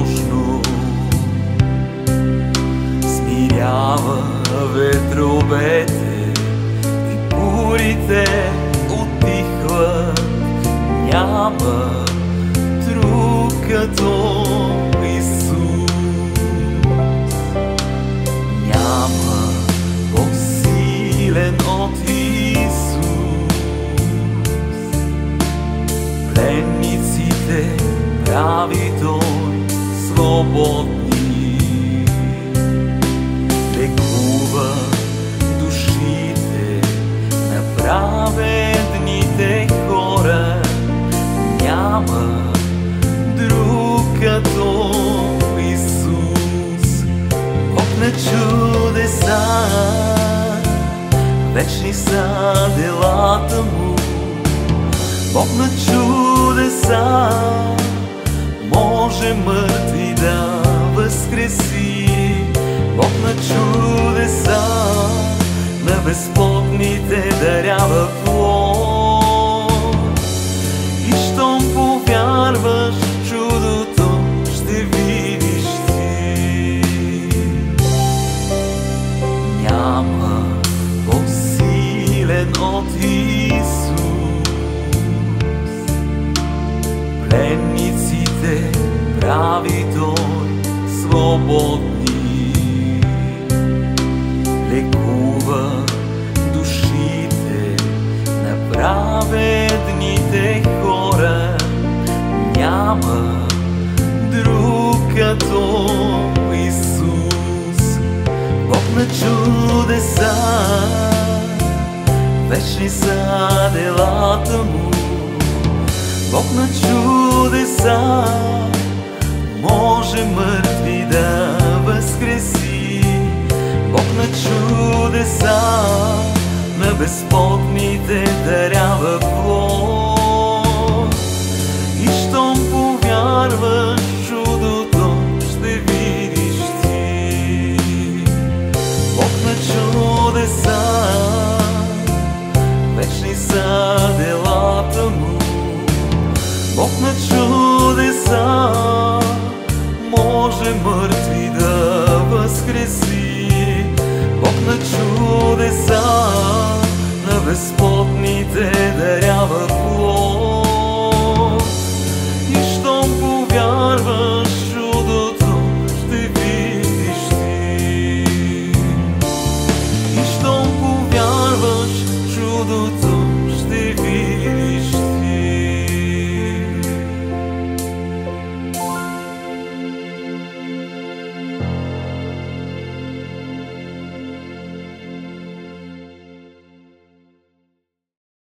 възможно. Смирява ветровете и бурите утихват. Няма друг като Исус. Няма по-силен от Исус. Пленниците прави Той свободни. Лекува душите на праведните хора. Няма друг като Исус. Бог на чудеса, вечни са делата Му. Бог на чудеса, може мъртви да възкреси. Бог на чудеса, на безплодните дарява плод. И щом повярваш в чудото, ще видиш ти. Няма по-силен от Исус. Пленниците прави Той свободни. Лекува душите на праведните хора. Няма друг като Исус. Бог на чудеса, вечни са делата Му. Бог на чудеса, може мъртви да възкреси. Бог на чудеса, на безплодните дарява плод. И щом повярваш в чудото, ще видиш ти. Бог на чудеса, вечни са делата Му. Бог на чудеса, може мъртви да възкреси. Бог на чудеса, на безплодните